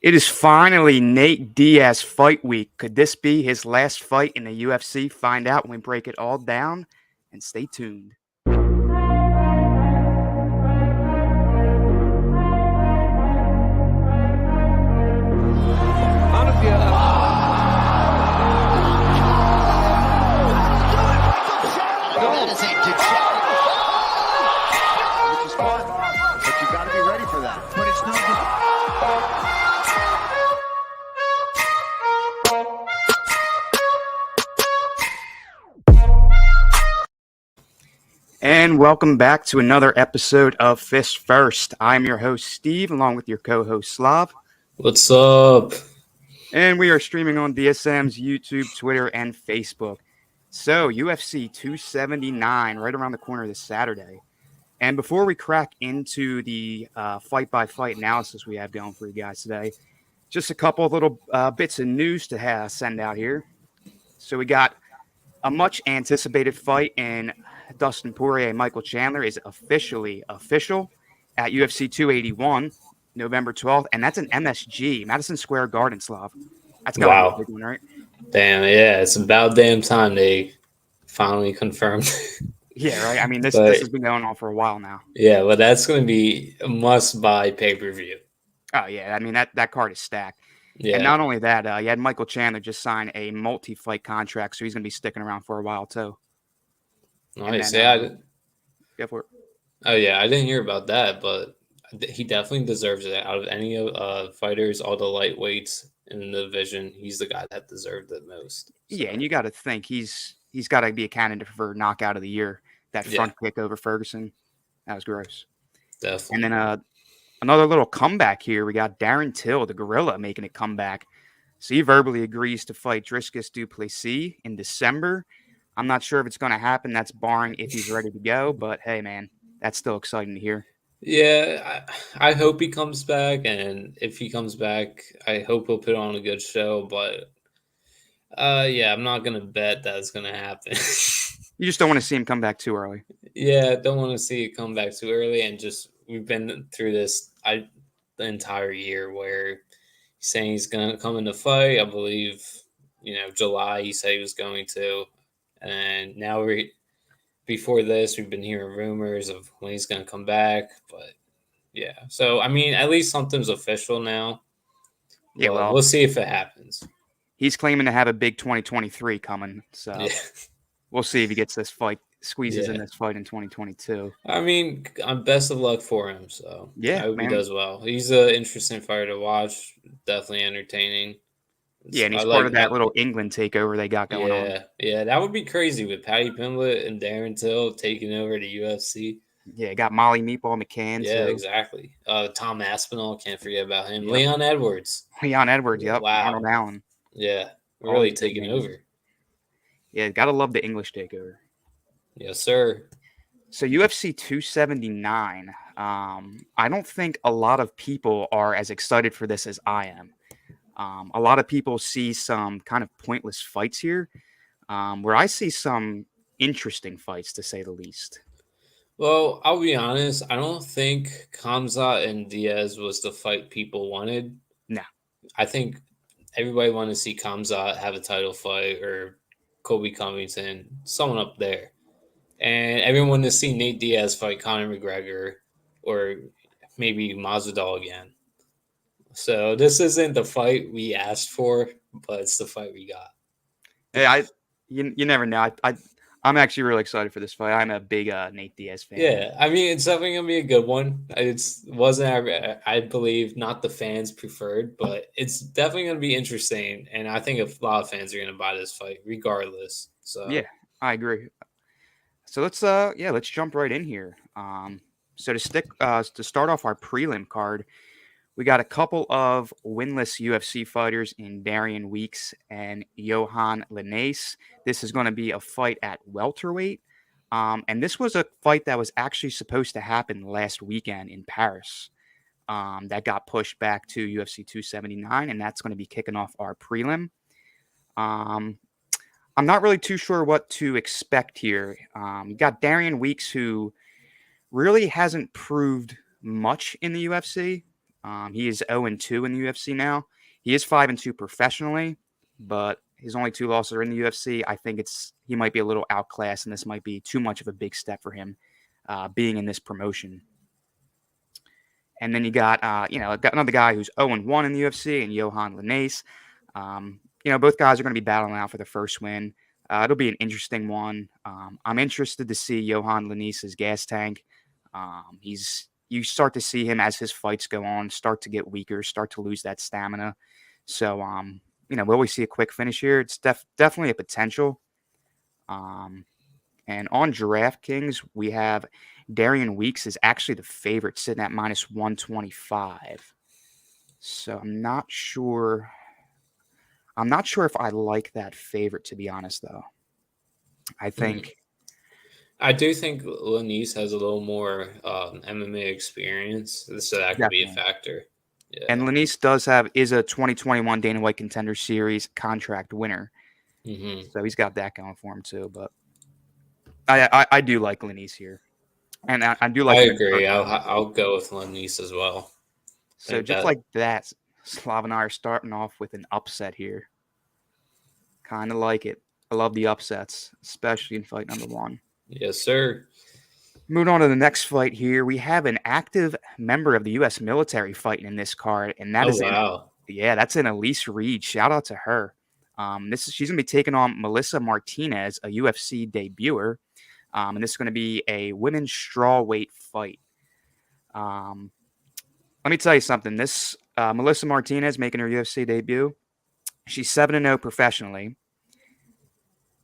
It is finally Nate Diaz fight week. Could this be his last fight in the UFC? Find out when we break it all down, and stay tuned. That is a degenerate. Which is fun, but you got to be ready for that. But it's no And welcome back to another episode of Fist First. I'm your host, Steve, along with your co-host, Slav. What's up? And we are streaming on DSM's YouTube, Twitter, and Facebook. So, UFC 279, right around the corner this Saturday. And before we crack into the fight-by-fight analysis we have going for you guys today, just a couple of little bits of news to send out here. So we got a much-anticipated fight in Dustin Poirier and Michael Chandler is officially official at UFC 281, November 12th. And that's an MSG, Madison Square Garden, Slav. That's got to be a big one, right? Damn, yeah. It's about damn time they finally confirmed. Yeah, right. I mean, this has been going on for a while now. Yeah, but that's going to be a must-buy pay-per-view. Oh, yeah. I mean, that card is stacked. Yeah. And not only that, you had Michael Chandler just sign a multi-fight contract, so he's going to be sticking around for a while, too. Nice. Go for it. Oh, yeah. I didn't hear about that, but he definitely deserves it. Out of any fighters, all the lightweights in the division, he's the guy that deserved it most. So. Yeah, and you got to think he's got to be a candidate for knockout of the year. That front kick over Ferguson, that was gross. Definitely. And then another little comeback here. We got Darren Till, the Gorilla, making a comeback. So he verbally agrees to fight Dricus du Plessis in December. I'm not sure if it's going to happen. That's barring if he's ready to go. But, hey, man, that's still exciting to hear. Yeah, I hope he comes back. And if he comes back, I hope he'll put on a good show. But, yeah, I'm not going to bet that's going to happen. You just don't want to see him come back too early. Yeah, don't want to see it come back too early. And just we've been through this the entire year where he's saying he's going to come in the fight. I believe, July he said he was going to. And now before this, we've been hearing rumors of when he's going to come back. But, yeah. So, I mean, at least something's official now. Yeah, well, we'll see if it happens. He's claiming to have a big 2023 coming. So, yeah. We'll see if he gets this fight, squeezes in this fight in 2022. I mean, best of luck for him. So, yeah, I hope he does well. He's an interesting fighter to watch. Definitely entertaining. Yeah, and he's part of that little England takeover they got going on. Yeah, that would be crazy with Paddy Pimblett and Darren Till taking over the UFC. Yeah, got Molly Meatball McCann. Yeah, too. Exactly. Tom Aspinall, can't forget about him. Yep. Leon Edwards. Yep. Wow. Arnold Allen. Yeah, really taking over. Yeah, gotta love the English takeover. Yes, sir. So UFC 279. I don't think a lot of people are as excited for this as I am. A lot of people see some kind of pointless fights here, where I see some interesting fights, to say the least. Well, I'll be honest. I don't think Khamzat and Diaz was the fight people wanted. No. I think everybody wanted to see Khamzat have a title fight or Kobe Covington, someone up there. And everyone wanted to see Nate Diaz fight Conor McGregor or maybe Masvidal again. So this isn't the fight we asked for, but it's the fight we got. Hey, you never know. I'm actually really excited for this fight. I'm a big Nate Diaz fan. Yeah, I mean, it's definitely going to be a good one. It wasn't, I believe, not the fans preferred, but it's definitely going to be interesting. And I think a lot of fans are going to buy this fight regardless. So yeah, I agree. So let's jump right in here. So to start off our prelim card, we got a couple of winless UFC fighters in Darian Weeks and Johan Linace. This is going to be a fight at welterweight. And this was a fight that was actually supposed to happen last weekend in Paris. That got pushed back to UFC 279, and that's going to be kicking off our prelim. I'm not really too sure what to expect here. You got Darian Weeks, who really hasn't proved much in the UFC. He is 0-2 in the UFC now. He is 5-2 professionally, but his only 2 losses are in the UFC. I think he might be a little outclassed, and this might be too much of a big step for him being in this promotion. And then you got got another guy who's 0-1 in the UFC, and Johan Linnaeus. Both guys are going to be battling out for the first win. It'll be an interesting one. I'm interested to see Johan Linnaeus' gas tank. You start to see him as his fights go on, start to get weaker, start to lose that stamina. So, will we see a quick finish here? It's definitely a potential. And on DraftKings, we have Darian Weeks is actually the favorite, sitting at minus 125. So I'm not sure if I like that favorite, to be honest, though. I think I do think Lanise has a little more MMA experience, so that could be a factor. Yeah. And Linnaeus is a 2021 Dana White Contender Series contract winner. Mm-hmm. So he's got that going for him too. But I do like Linnaeus here. And I do like. I agree. I'll go with Linnaeus as well. So just like that, Slav and I are starting off with an upset here. Kind of like it. I love the upsets, especially in fight number 1. Yes, sir. Moving on to the next fight here, we have an active member of the U.S. military fighting in this card, and that's in Elise Reed. Shout out to her. She's going to be taking on Melissa Martinez, a UFC debuter, and this is going to be a women's strawweight fight. Let me tell you something. This Melissa Martinez making her UFC debut. She's 7-0 professionally.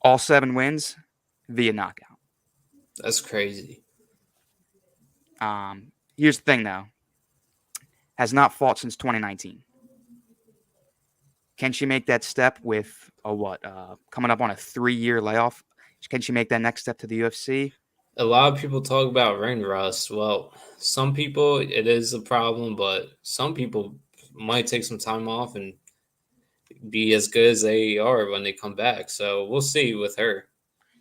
All 7 wins via knockout. That's crazy. Here's the thing, though. Has not fought since 2019. Can she make that step with coming up on a 3-year layoff? Can she make that next step to the UFC? A lot of people talk about ring rust. Well, some people, it is a problem, but some people might take some time off and be as good as they are when they come back. So we'll see with her.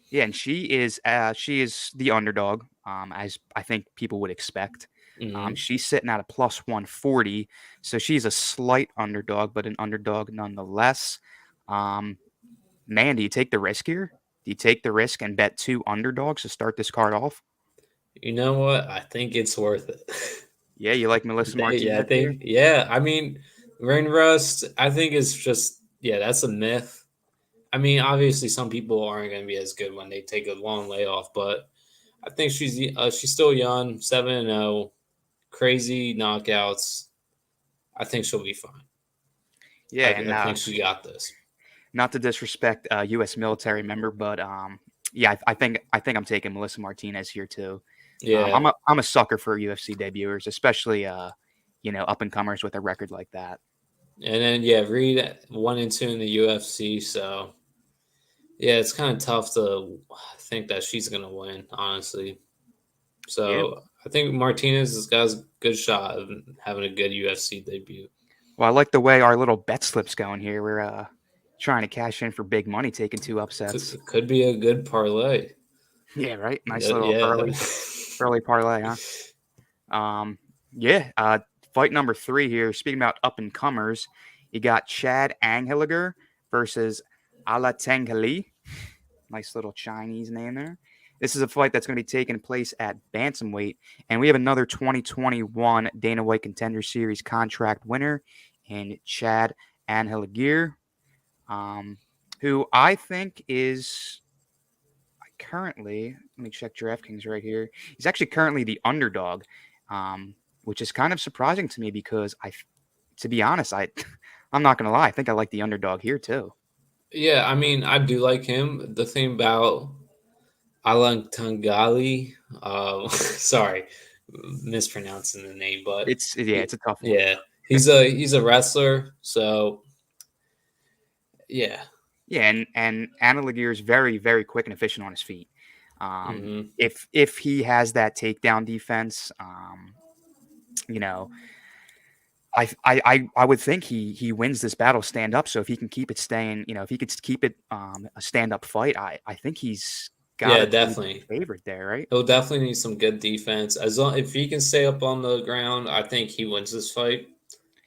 Yeah, and she is the underdog, as I think people would expect. Mm-hmm. She's sitting at a plus 140, so she's a slight underdog, but an underdog nonetheless. Man, do you take the risk here? Do you take the risk and bet 2 underdogs to start this card off? You know what? I think it's worth it. Yeah, you like Melissa Martinez? I mean, ring rust, I think it's just, that's a myth. I mean, obviously, some people aren't going to be as good when they take a long layoff, but I think she's still young, 7-0, crazy knockouts. I think she'll be fine. Yeah, I think she got this. Not to disrespect a U.S. military member, but I think I'm taking Melissa Martinez here too. Yeah, I'm a sucker for UFC debuters, especially up and comers with a record like that. And then Reed 1-2 in the UFC, so it's kind of tough to think that she's gonna win, honestly. So I think Martinez has got a good shot of having a good UFC debut. Well, I like the way our little bet slip's going here. We're trying to cash in for big money, taking 2 upsets. Could be a good parlay. Yeah, right. Nice little early parlay, huh? Fight number 3 here. Speaking about up and comers, you got Chad Anheliger versus Ala Tenghali. Nice little Chinese name there. This is a fight that's going to be taking place at bantamweight, and we have another 2021 Dana White Contender Series contract winner in Chad Anheliger, who I think is currently, let me check DraftKings right here. He's actually currently the underdog, which is kind of surprising to me because to be honest, I'm not going to lie. I think I like the underdog here too. Yeah, I mean, I do like him. The thing about Alan Tangali, sorry, mispronouncing the name, but it's a tough one. Yeah, he's a wrestler, so yeah. Yeah, and Anheliger is very, very quick and efficient on his feet. If he has that takedown defense, I would think he wins this battle stand up. So if he can keep it staying, if he could keep it a stand up fight, I think he's Yeah, gotta be the definitely. favorite there, right? He'll definitely need some good defense. As long if he can stay up on the ground, I think he wins this fight.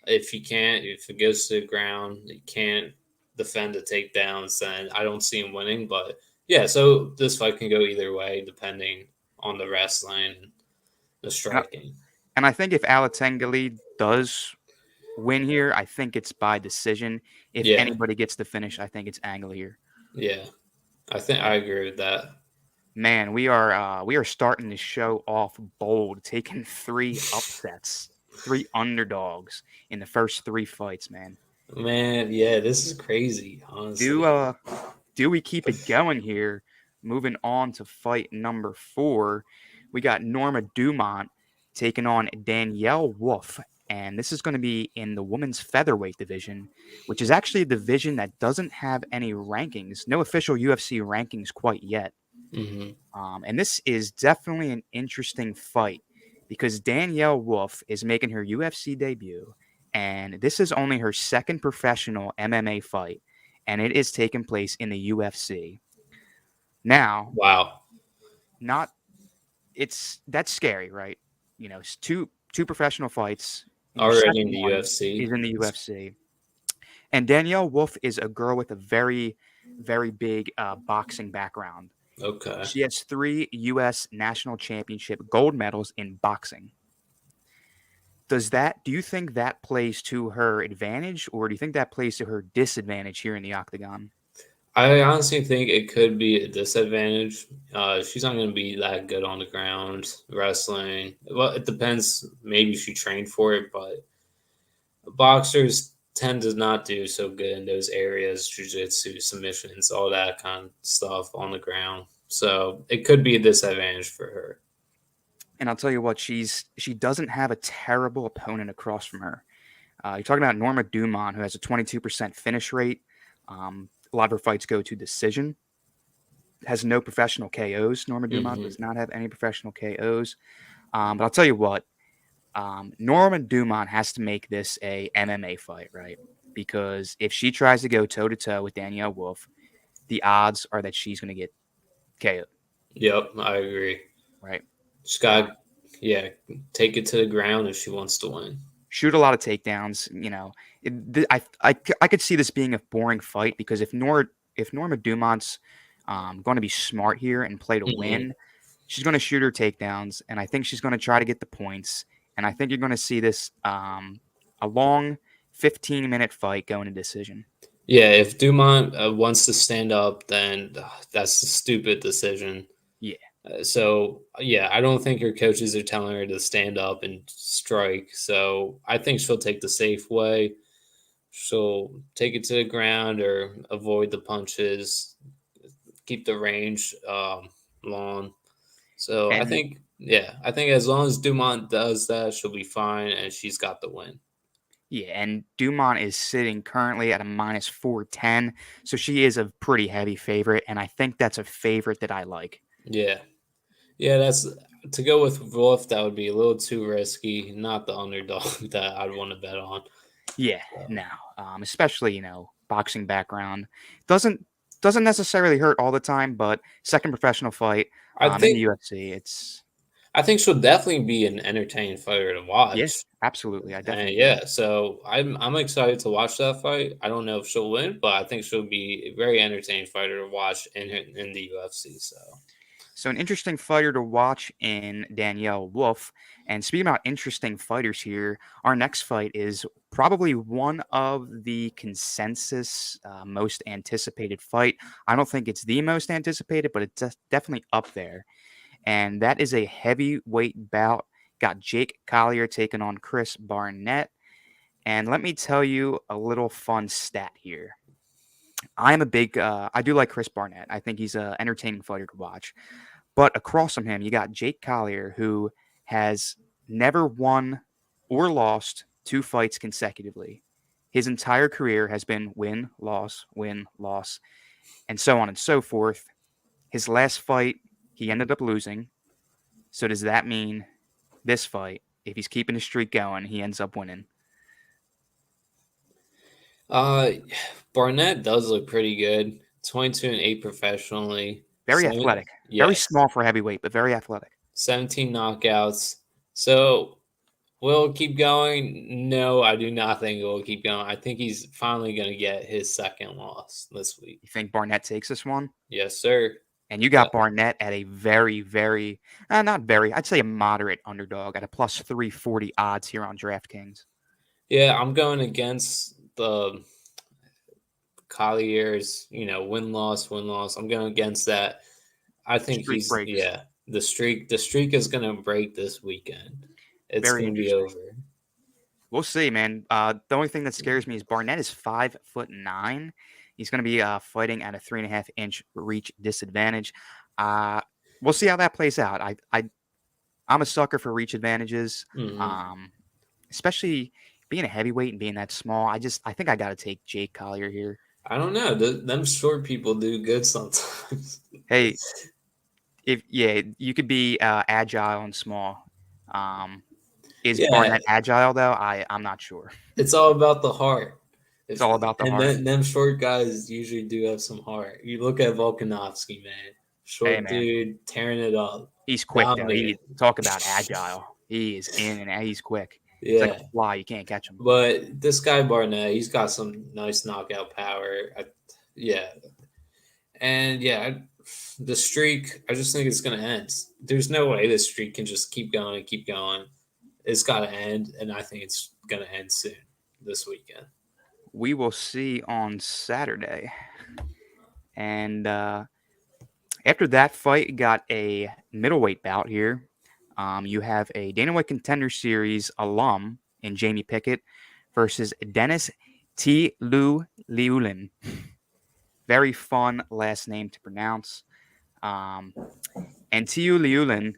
If he can't, if it goes to the ground, he can't defend the takedowns, then I don't see him winning. But yeah, so this fight can go either way depending on the wrestling, and the And I, striking. and I think if Alatengale does win here, I think it's by decision. If Yeah, anybody gets the finish, I think it's Angle here. yeah. I think I agree with that. Man, we are starting the show off bold, taking 3 upsets, 3 underdogs in the first 3 fights, man. Man, yeah, this is crazy, Do honestly. uh do we keep it going here? Moving on to fight number 4, we got Norma Dumont taking on Danielle Wolf, and this is going to be in the women's featherweight division, which is actually a division that doesn't have any rankings, no official UFC rankings quite yet. Hmm. And this is definitely an interesting fight because Danielle Wolf is making her UFC debut, and this is only her second professional MMA fight, and it is taking place in the UFC. Now, Wow. not that's scary, right? It's two professional fights. Your Already in second the one UFC. is in the UFC, and Danielle Wolf is a girl with a very, very big boxing background. Okay. She has 3 U.S. national championship gold medals in boxing. Do you think that plays to her advantage, or do you think that plays to her disadvantage here in the octagon? I honestly think it could be a disadvantage. She's not going to be that good on the ground wrestling. Well, it depends. Maybe she trained for it, but boxers tend to not do so good in those areas, jiu-jitsu, submissions, all that kind of stuff on the ground. So it could be a disadvantage for her. And I'll tell you what, she doesn't have a terrible opponent across from her. You're talking about Norma Dumont, who has a 22% finish rate. A lot of her fights go to decision. Has no professional KOs. Norma Dumont Hmm. does not have any professional KOs. But I'll tell you what, Norman Dumont has to make this a MMA fight, right? Because if she tries to go toe to toe with Danielle Wolf, the odds are that she's going to get KO'd, Yep, I agree. right? She's Uh, got, yeah, take it to the ground if she wants to win. shoot a lot of takedowns. I could see this being a boring fight because if Norma Dumont's going to be smart here and play to Hmm. win, she's going to shoot her takedowns, and I think she's going to try to get the points. And I think you're going to see this a long 15-minute fight going to decision. Yeah, if Dumont wants to stand up, then that's a stupid decision. Yeah, So I don't think her coaches are telling her to stand up and strike. So I think she'll take the safe way. She'll take it to the ground or avoid the punches, keep the range long. So I and think, yeah, I think as long as Dumont does that, she'll be fine, and she's got the win. and Dumont is sitting currently at a minus 410, so she is a pretty heavy favorite, and I think that's a favorite that I like. Yeah, yeah, that's to go with Wolf. That would be a little too risky. Not the underdog that I'd want to bet on. Yeah, So, no, especially boxing background doesn't necessarily hurt all the time, but second professional fight I in the think UFC, it's I think she'll definitely be an entertaining fighter to yeah, watch. absolutely, I And definitely agree. yeah, so I'm excited to watch that fight. I don't know if she'll win, but I think she'll be a very entertaining fighter to watch in the UFC. So So an interesting fighter to watch in Danielle Wolf. And speaking about interesting fighters here, our next fight is probably one of the consensus most anticipated fight. I don't think it's the most anticipated, but it's definitely up there. And that is a heavyweight bout. Got Jake Collier taking on Chris Barnett. And let me tell you a little fun stat here. I do like Chris Barnett. I think he's an entertaining fighter to watch. But across from him, you got Jake Collier, who has never won or lost 2 fights consecutively. His entire career has been win, loss, and so on and so forth. His last fight, he ended up losing. So does that mean this fight, if he's keeping the streak going, he ends up winning? uh Barnett does look pretty good. 22-8 professionally. Very athletic. Very Yes, small for heavyweight, but very athletic. 17 knockouts. So will it keep going? No, I do not think it will keep going. I think he's finally going to get his second loss this week. You think Barnett takes this one? Yes, sir. And you got Barnett at a very, very, not very, I'd say a moderate underdog at a plus 340 odds here on DraftKings. Yeah, I'm going against the Collier's, win loss, win loss. I'm going against that. I think Streak breaks. the streak is going to break this weekend. It's Very going to be interesting. over. We'll see, man. The only thing that scares me is Barnett is 5'9". He's going to be fighting at a 3.5-inch reach disadvantage. We'll see how that plays out. I'm a sucker for reach advantages, especially being a heavyweight and being that small. I think I got to take Jake Collier here. I don't know. Them short people do good sometimes. Hey, you could be agile and small. Is Barnett agile though? I'm not sure. It's all about the heart. It's all about the heart. And them short guys usually do have some heart. You look at Volkanovski, man. Short dude tearing it up. He's quick though. Talk about agile. He is in and he's quick. Yeah. It's like a fly. You can't catch him. But this guy Barnett, he's got some nice knockout power. And the streak, I just think it's going to end. There's no way this streak can just keep going and keep going. It's got to end, and I think it's going to end soon this weekend. We will see on Saturday. And after that fight, you got a middleweight bout here. You have a Dana White Contender Series alum in Jamie Pickett versus Dennis T. Liulin. Very fun last name to pronounce. And Tiu Liulin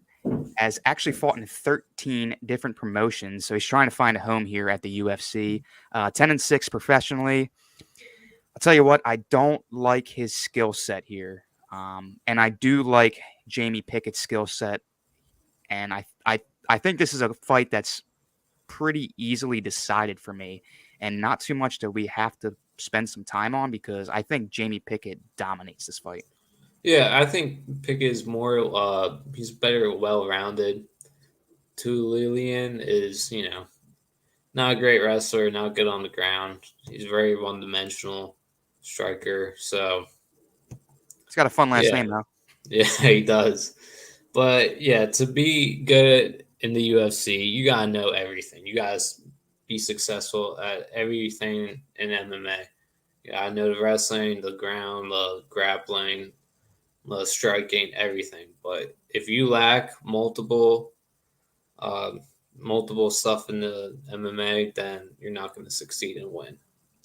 has actually fought in 13 different promotions, so he's trying to find a home here at the UFC. 10-6 professionally. I'll tell you what, I don't like his skill set here, and I do like Jamie Pickett's skill set, and I think this is a fight that's pretty easily decided for me, and not too much that we have to spend some time on because I think Jamie Pickett dominates this fight. Yeah, I think Pickett is more, he's better well-rounded. Lillian is, not a great wrestler, not good on the ground. He's very one-dimensional striker, so. He's got a fun last name, though. Yeah, he does. But, to be good in the UFC, you got to know everything. You got to be successful at everything in MMA. You got to know the wrestling, the ground, the grappling, the striking, everything. But if you lack multiple stuff in the MMA, then you're not going to succeed and win.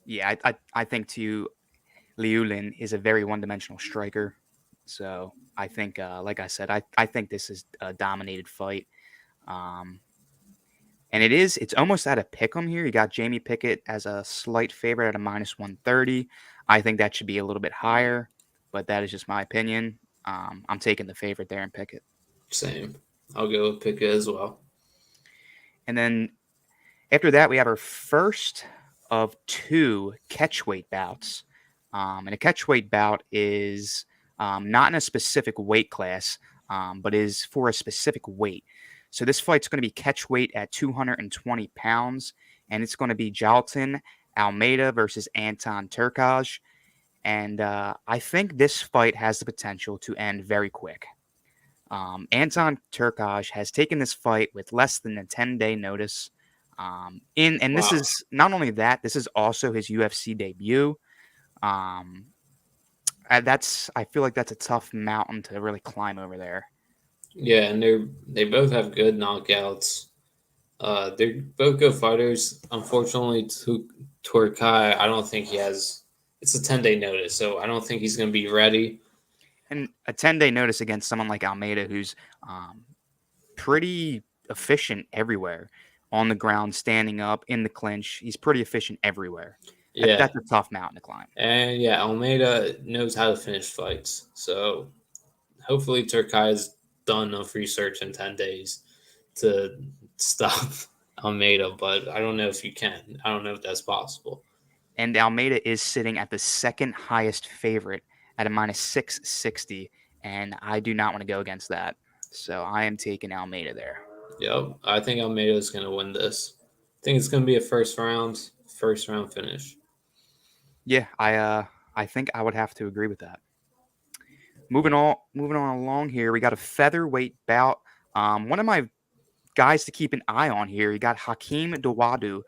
Yeah, I think too, Liulin is a very one-dimensional striker. So I think, like I said, I think this is a dominated fight. And it's almost at a pick'em here. You got Jamie Pickett as a slight favorite at a minus 130. I think that should be a little bit higher, but that is just my opinion. I'm taking the favorite there in Pickett. Same. I'll go with Pickett as well. And then after that, we have our first of two catchweight bouts. And a catchweight bout is not in a specific weight class, but is for a specific weight. So this fight's going to be catchweight at 220 pounds, and it's going to be Jalton Almeida versus Anton Turkaj. And I think this fight has the potential to end very quick. Anton Turkaj has taken this fight with less than a 10-day notice. This is not only that, this is also his UFC debut. I feel like that's a tough mountain to really climb over there. Yeah, and they both have good knockouts. They're both good fighters. Unfortunately, Turkaj, I don't think he has. It's a 10-day notice, so I don't think he's going to be ready. And a 10-day notice against someone like Almeida, who's pretty efficient everywhere, on the ground, standing up, in the clinch. He's pretty efficient everywhere. Yeah, that's a tough mountain to climb. And Almeida knows how to finish fights. So hopefully Turkaj has done enough research in 10 days to stop Almeida, but I don't know if you can. I don't know if that's possible. And Almeida is sitting at the second highest favorite at a minus 660, and I do not want to go against that. So I am taking Almeida there. Yep, I think Almeida's going to win this. I think it's going to be a first round finish. Yeah, I think I would have to agree with that. Moving on along here, we got a featherweight bout. One of my guys to keep an eye on here. You got Hakeem Dawadu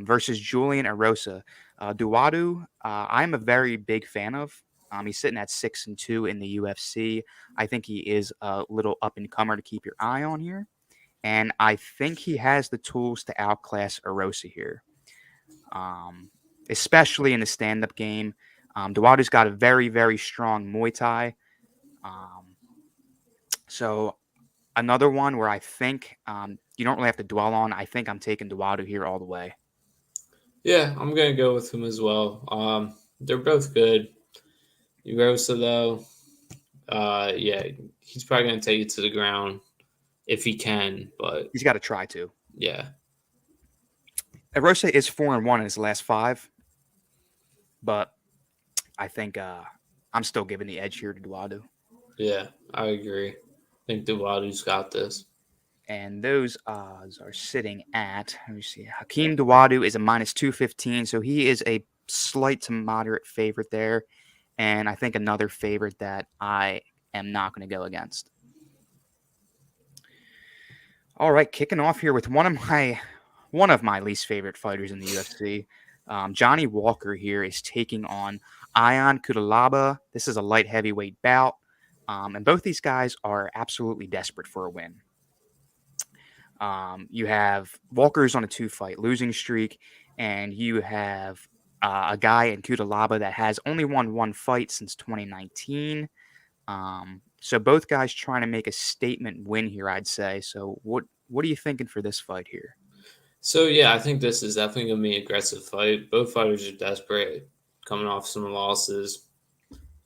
versus Julian Erosa. Dawadu, I'm a very big fan of. He's sitting at 6-2 in the UFC. I think he is a little up and comer to keep your eye on here, and I think he has the tools to outclass Erosa here, especially in the stand-up game. Dawadu's got a very, very strong Muay Thai. Um, so another one where I think you don't really have to dwell on. I think I'm taking Dawadu here all the way. Yeah, I'm going to go with him as well. They're both good. Erosa, though, yeah, he's probably going to take it to the ground if he can, but He's got to try to. yeah. Erosa is 4-1 in his last 5, but I think I'm still giving the edge here to Dawadu. Yeah, I agree. I think Duwadu's got this. And those odds are sitting at, let me see, Hakeem Dawadu is a -215, so he is a slight to moderate favorite there. And I think another favorite that I am not going to go against. All right, kicking off here with one of my least favorite fighters in the UFC. Johnny Walker here is taking on Ion Cutelaba. This is a light heavyweight bout, and both these guys are absolutely desperate for a win. You have Walker's on a 2-fight losing streak, and you have a guy in Cutelaba that has only won 1 fight since 2019. So both guys trying to make a statement win here, I'd say. So what are you thinking for this fight here? So, yeah, I think this is definitely going to be an aggressive fight. Both fighters are desperate, coming off some losses.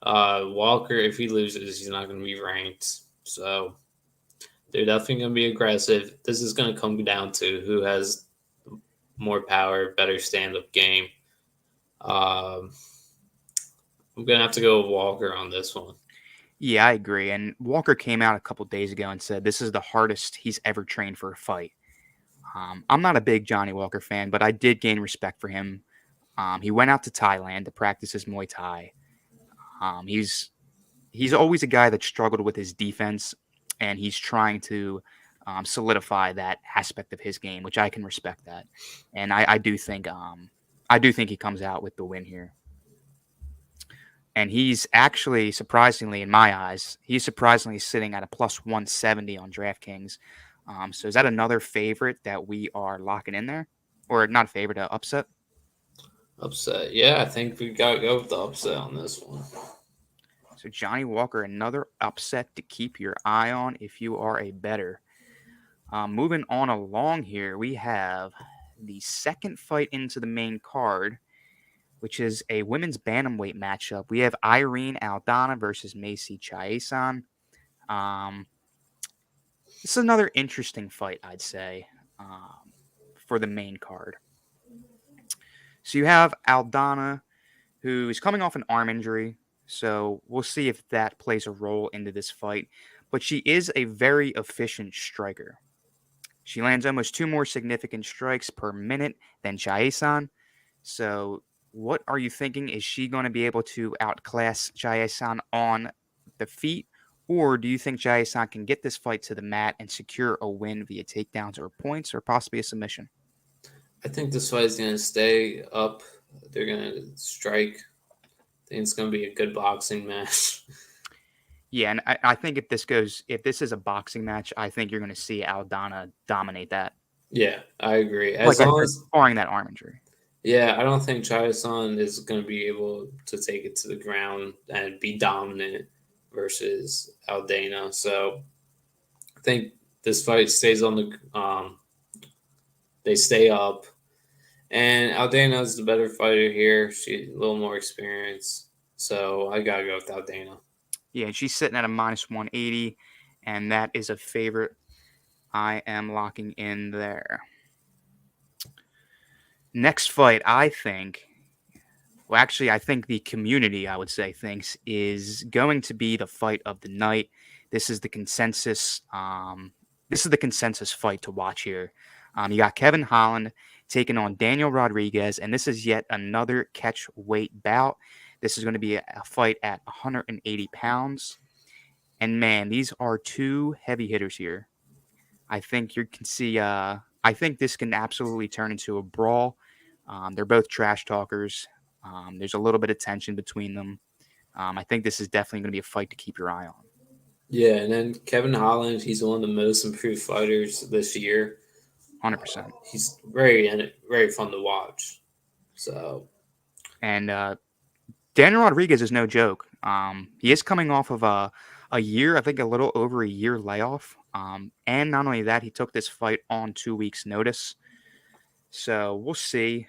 Walker, if he loses, he's not going to be ranked. So they're definitely going to be aggressive. This is going to come down to who has more power, better stand-up game. I'm going to have to go with Walker on this one. Yeah, I agree. And Walker came out a couple days ago and said this is the hardest he's ever trained for a fight. I'm not a big Johnny Walker fan, but I did gain respect for him. He went out to Thailand to practice his Muay Thai. He's always a guy that struggled with his defense, and he's trying to solidify that aspect of his game, which I can respect that. And I do think he comes out with the win here. And he's actually, surprisingly, in my eyes, he's surprisingly sitting at a +170 on DraftKings. So is that another favorite that we are locking in there? Or not a favorite, upset? Upset. Yeah, I think we got to go with the upset on this one. So Johnny Walker, another upset to keep your eye on if you are a bettor. Moving on along here, we have the second fight into the main card, which is a women's bantamweight matchup. We have Irene Aldana versus Macy Chiasson. This is another interesting fight, I'd say, for the main card. So you have Aldana, who is coming off an arm injury. So we'll see if that plays a role into this fight. But she is a very efficient striker. She lands almost 2 more significant strikes per minute than Chiasson. So what are you thinking? Is she going to be able to outclass Chiasson on the feet? Or do you think Chiasson can get this fight to the mat and secure a win via takedowns or points or possibly a submission? I think this fight is going to stay up. They're going to strike. I think it's going to be a good boxing match. Yeah, and I think if this is a boxing match, I think you're going to see Aldana dominate that. Yeah, I agree. Like I said, barring that arm injury. Yeah, I don't think Chiasson is going to be able to take it to the ground and be dominant versus Aldana. So I think this fight stays on the they stay up. And Aldana is the better fighter here. She's a little more experienced. So I got to go with Aldana. Yeah, and she's sitting at a -180, and that is a favorite. I am locking in there. Next fight, I think, Well, actually, I think the community, I would say, thinks is going to be the fight of the night. This is the consensus. This is the consensus fight to watch here. You got Kevin Holland taking on Daniel Rodriguez, and this is yet another catch weight bout. This is going to be a fight at 180 pounds. And man, these are two heavy hitters here. I think you can see. I think this can absolutely turn into a brawl. They're both trash talkers. There's a little bit of tension between them. I think this is definitely going to be a fight to keep your eye on. Yeah, and then Kevin Holland, he's one of the most improved fighters this year. 100%. He's very fun to watch. So And Daniel Rodriguez is no joke. He is coming off of a year, I think a little over a year layoff. And not only that, he took this fight on 2 weeks' notice. So we'll see.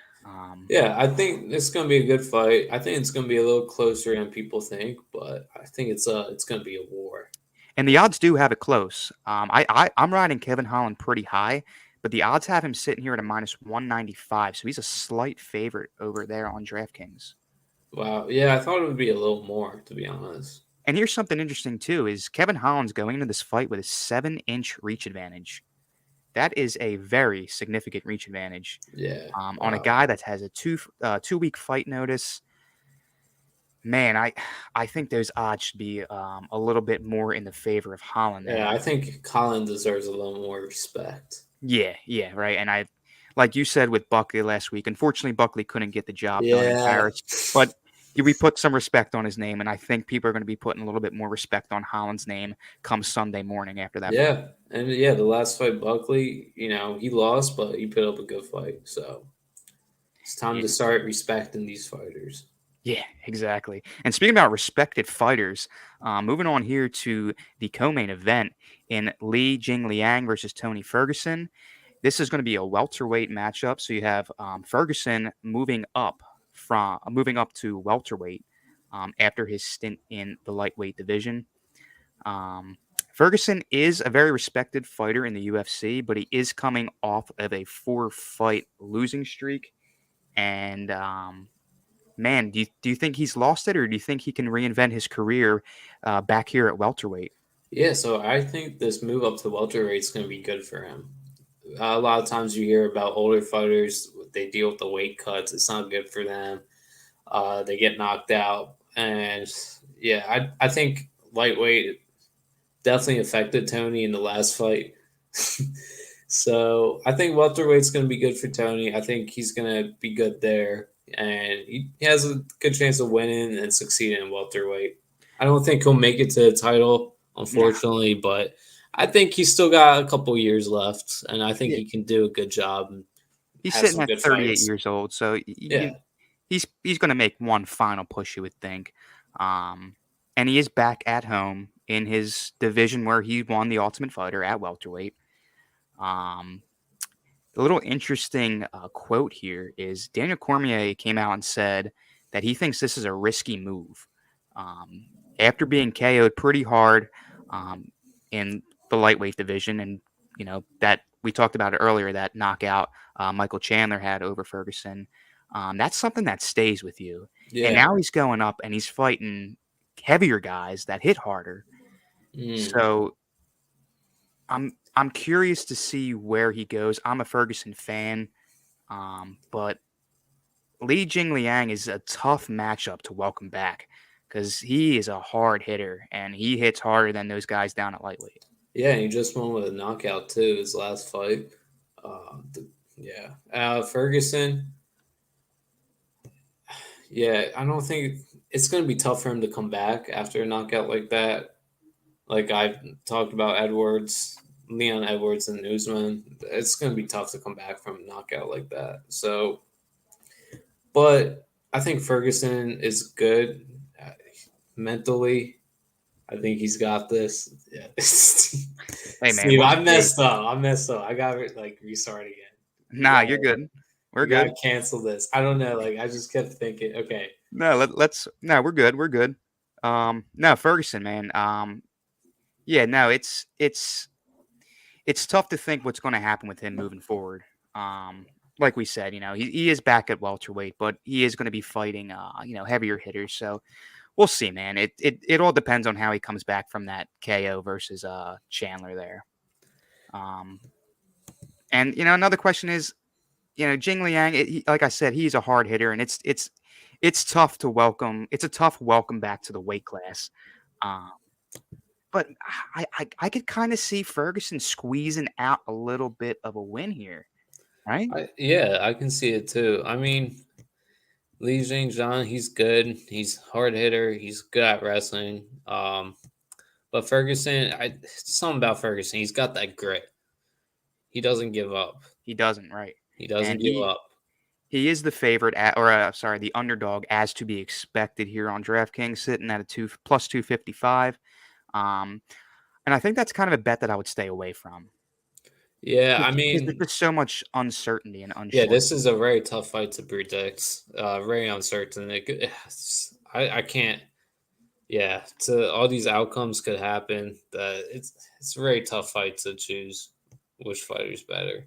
yeah, I think it's gonna be a good fight. I think it's gonna be a little closer than people think, but I think it's gonna be a war. And the odds do have it close. I'm riding Kevin Holland pretty high, but the odds have him sitting here at a minus 195. So he's a slight favorite over there on DraftKings. Wow. Yeah, I thought it would be a little more, to be honest. And here's something interesting too: is Kevin Holland's going into this fight with a 7-inch reach advantage. That is a very significant reach advantage Yeah. on a Wow. guy that has a 2 week fight notice. Man, I think those odds should be a little bit more in the favor of Holland Yeah, there. I think Colin deserves a little more respect. Yeah, right. And like you said with Buckley last week, unfortunately, Buckley couldn't get the job done in Yeah. Paris, but we put some respect on his name, and I think people are going to be putting a little bit more respect on Holland's name come Sunday morning after that fight. Yeah. And yeah, the last fight, Buckley, he lost, but he put up a good fight. So it's time Yeah, to start respecting these fighters. yeah, exactly. And speaking about respected fighters, moving on here to the co-main event in Li Jingliang versus Tony Ferguson. This is going to be a welterweight matchup. So you have Ferguson moving up to welterweight after his stint in the lightweight division. Um, Ferguson is a very respected fighter in the UFC, but he is coming off of a 4-fight losing streak. And man, do you think he's lost it, or do you think he can reinvent his career back here at welterweight? Yeah, so I think this move up to welterweight is going to be good for him. A lot of times you hear about older fighters, they deal with the weight cuts. It's not good for them. They get knocked out. And yeah, I think lightweight definitely affected Tony in the last fight. So I think welterweight's going to be good for Tony. I think he's going to be good there. And he has a good chance of winning and succeeding in welterweight. I don't think he'll make it to the title, No. unfortunately, but I think he's still got a couple years left, and I think Yeah. he can do a good job and He's have sitting some at good 38 fights. years old, so Yeah, he's going to make one final push, you would think. And he is back at home in his division where he won the Ultimate Fighter at welterweight. Um, a little interesting quote here is Daniel Cormier came out and said that he thinks this is a risky move. Um, After being KO'd pretty hard in the lightweight division, and that we talked about it earlier, that knockout Michael Chandler had over Ferguson. That's something that stays with you. And yeah. now he's going up and he's fighting heavier guys that hit harder. Mm. So I'm curious to see where he goes. I'm a Ferguson fan, but Li Jingliang is a tough matchup to welcome back because he is a hard hitter and he hits harder than those guys down at lightweight. Yeah, and he just won with a knockout too. His last fight. Yeah, Ferguson. Yeah, I don't think it's going to be tough for him to come back after a knockout like that. Like I've talked about Edwards, Leon Edwards, and Usman. It's going to be tough to come back from a knockout like that. So, but I think Ferguson is good mentally. I think he's got this. Yeah. Hey man, Steve, what's I messed up. I got to like restart again. We nah, got you're good. We're we got to good. cancel this. I don't know. Like I just kept thinking, okay, No, let's no, we're good. We're good. No, Ferguson, man. Yeah, no, it's tough to think what's going to happen with him moving forward. like we said, he is back at welterweight, but he is going to be fighting, heavier hitters. So we'll see, man. It all depends on how he comes back from that KO versus Chandler there. And another question is, Jing Liang. Like I said, he's a hard hitter, and it's tough to welcome. It's a tough welcome back to the weight class. Um, but I could kind of see Ferguson squeezing out a little bit of a win here, right? Yeah, I can see it too. I mean, Li Jingliang, he's good. He's hard hitter. He's good at wrestling. But Ferguson, something about Ferguson. He's got that grit. He doesn't give up. He doesn't, right? He doesn't And give he up. he is the favorite sorry, the underdog as to be expected here on DraftKings, sitting at a plus 255. Um, and I think that's kind of a bet that I would stay away from Yeah, I because there's mean, just so much uncertainty and yeah, unsure. this is a very tough fight to predict. Very uncertain. I can't. Yeah, all these outcomes could happen. That it's a very tough fight to choose which fighter's better.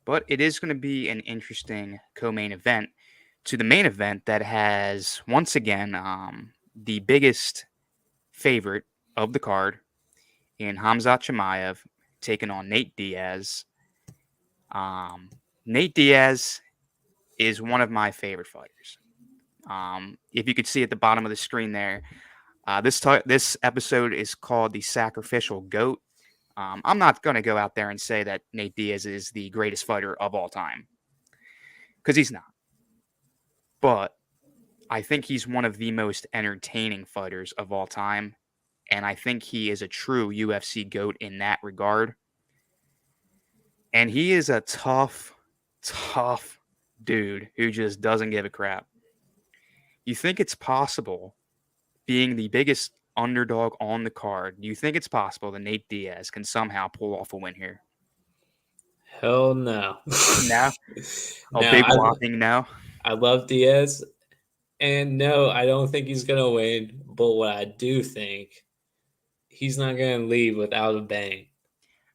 But it is going to be an interesting co-main event to the main event that has once again the biggest favorite of the card in Hamzat Chimaev taking on Nate Diaz. Nate Diaz is one of my favorite fighters. If you could see at the bottom of the screen there, this episode is called The Sacrificial Goat. I'm not going to go out there and say that Nate Diaz is the greatest fighter of all time because he's not. But I think he's one of the most entertaining fighters of all time. And I think he is a true UFC GOAT in that regard. And he is a tough dude who just doesn't give a crap. You think it's possible, being the biggest underdog on the card, do you think it's possible that Nate Diaz can somehow pull off a win here? Hell no. No? A No, big whopping no? I love Diaz, and no, I don't think he's gonna win. But what I do think, he's not gonna leave without a bang.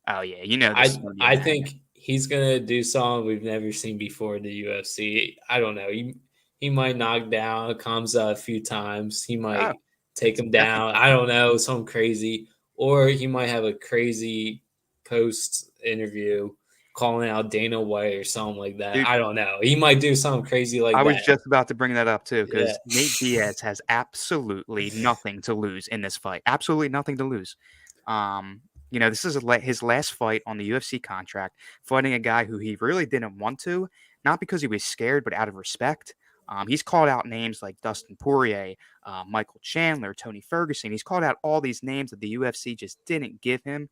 Oh, yeah, this is going to be a I banger. think he's gonna do something we've never seen before in the UFC. I don't know. He might knock down Kamza a few times. He Oh, might take him definitely. down. I don't know, something crazy. Or he might have a crazy post interview calling out Dana White or something like that. Dude, I don't know. He might do something crazy like I was that. just about to bring that up too, Yeah. because Nate Diaz has absolutely nothing to lose in this fight. Absolutely nothing to lose. This is his last fight on the UFC contract, fighting a guy who he really didn't want to, not because he was scared, but out of respect. He's called out names like Dustin Poirier, Michael Chandler, Tony Ferguson. He's called out all these names that the UFC just didn't give him.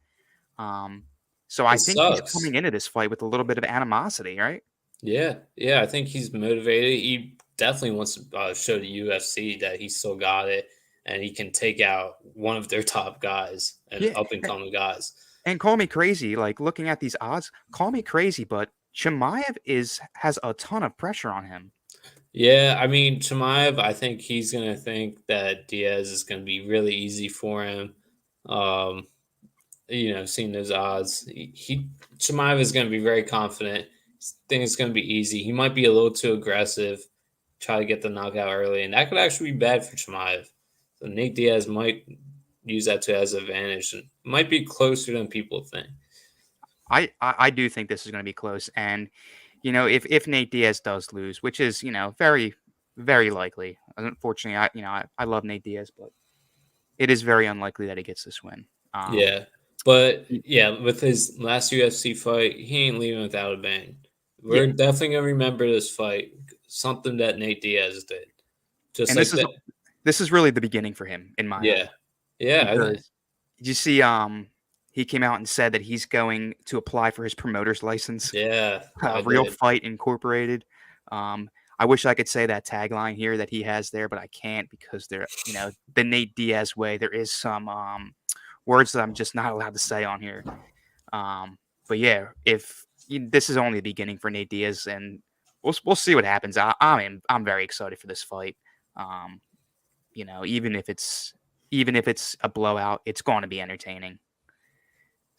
So I It think he's sucks. coming into this fight with a little bit of animosity, right? Yeah. Yeah. I think he's motivated. He definitely wants to show the UFC that he still got it and he can take out one of their top guys and Yeah. up and coming guys. And call me crazy, like looking at these odds, call me crazy, but Chimaev has a ton of pressure on him. Yeah, I mean, Chimaev, I think he's going to think that Diaz is going to be really easy for him. Um, seeing those odds, Chimaev is going to be very confident. Think it's going to be easy. He might be a little too aggressive, try to get the knockout early, and that could actually be bad for Chimaev. So Nate Diaz might use that to his advantage and might be closer than people think. I do think this is going to be close, and if Nate Diaz does lose, which is very very likely. Unfortunately, I love Nate Diaz, but it is very unlikely that he gets this win. Yeah. But yeah, with his last UFC fight, he ain't leaving without a bang. We're Yeah, definitely gonna remember this fight. Something that Nate Diaz did. Just and like that. this is really the beginning for him in my Yeah. eyes. Yeah, I think. Because did you see he came out and said that he's going to apply for his promoter's license, Yeah, I Real did. Fight Incorporated. I wish I could say that tagline here that he has there, but I can't because the Nate Diaz way. There is some words that I'm just not allowed to say on here. But yeah, if this is only the beginning for Nate Diaz, and we'll see what happens. I'm very excited for this fight. Even if it's a blowout, it's going to be entertaining.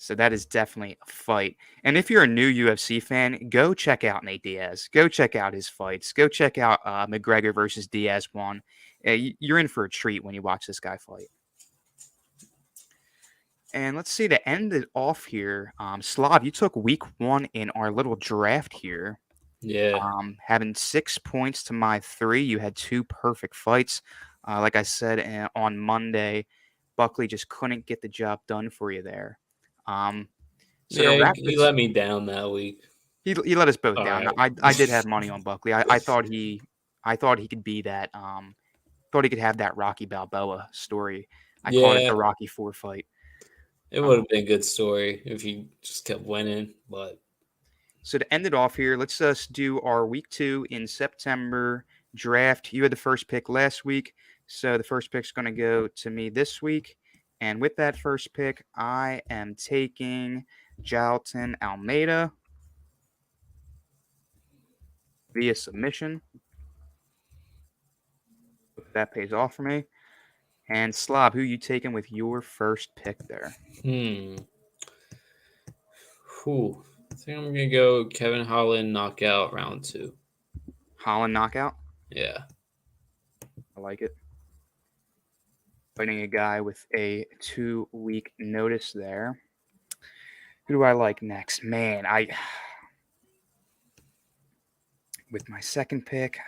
So that is definitely a fight. And if you're a new UFC fan, go check out Nate Diaz. Go check out his fights. Go check out McGregor versus Diaz one. You're in for a treat when you watch this guy fight. And let's see to end it off here. Slav, you took week 1 in our little draft here. Yeah. Having 6 points to my 3. You had 2 perfect fights. Like I said on Monday, Buckley just couldn't get the job done for you there. So to Yeah, wrap he this, let me down that week. he let us both All down. right. I did have money on Buckley. I thought he could be that. Thought he could have that Rocky Balboa story. I called it Yeah, the Rocky 4 fight. it would have been a good story if he just kept winning, but So to end it off here, let's just do our week 2 in September draft. You had the first pick last week, so the first pick's going to go to me this week. And with that first pick, I am taking Jalton Almeida via submission. Hope that pays off for me. And Slob, who you taking with your first pick there? Whew. I think I'm gonna go Kevin Holland knockout round 2. Holland knockout. Yeah. I like it. Fighting a guy with a 2-week notice there. Who do I like next? Man, with my second pick,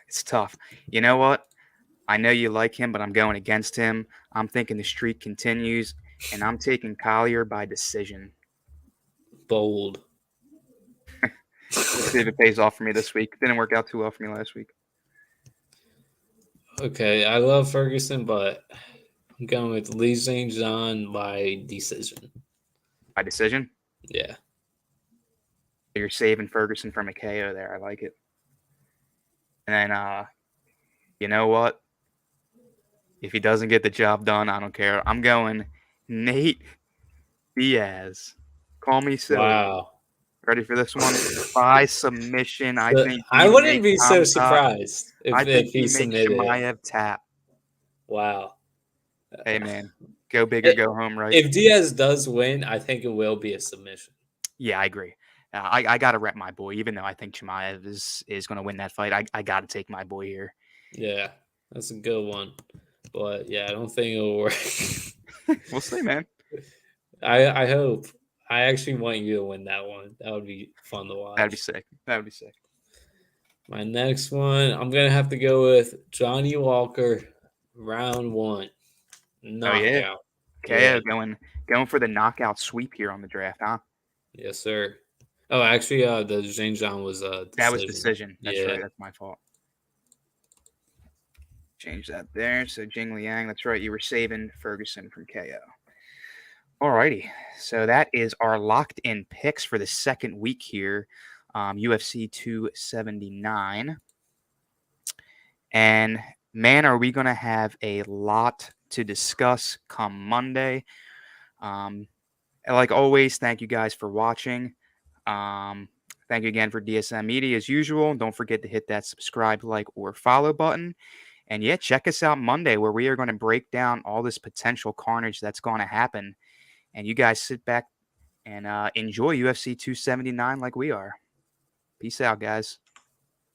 it's tough. You know what? I know you like him, but I'm going against him. I'm thinking the streak continues, and I'm taking Collier by decision. Bold. Let's see if it pays off for me this week. Didn't work out too well for me last week. Okay, I love Ferguson, but I'm going with Lee St. John by decision. By decision? Yeah. You're saving Ferguson from a KO there. I like it. And then, you know what? If he doesn't get the job done, I don't care. I'm going Nate Diaz. Call me silly. Wow. Ready for this one? By submission. I So think I he wouldn't be makes so Hamza. surprised I think if he he makes submitted. Chimaev tap. Wow. Hey, man. Go big or go home, right? If Diaz does win, I think it will be a submission. Yeah, I agree. I got to rep my boy, even though I think Chimaev is going to win that fight. I got to take my boy here. Yeah, that's a good one. But yeah, I don't think it'll work. We'll see, man. I hope. I actually want you to win that one. That would be fun to watch. That'd be sick. That would be sick. My next one, I'm gonna have to go with Johnny Walker, round 1, knockout. Oh yeah, KO Yeah. going for the knockout sweep here on the draft, huh? Yes, sir. Oh, actually, the Zhang Zhang was decision. That was decision. That's Yeah. right. That's my fault. Change that there. So Jing Liang. That's right. You were saving Ferguson from KO. Alrighty. So that is our locked in picks for the second week here. UFC 279. And man, are we going to have a lot to discuss come Monday. Like always, thank you guys for watching. Thank you again for DSM Media as usual. Don't forget to hit that subscribe, like, or follow button. And yeah, check us out Monday where we are going to break down all this potential carnage that's going to happen. And you guys sit back and enjoy UFC 279 like we are. Peace out, guys.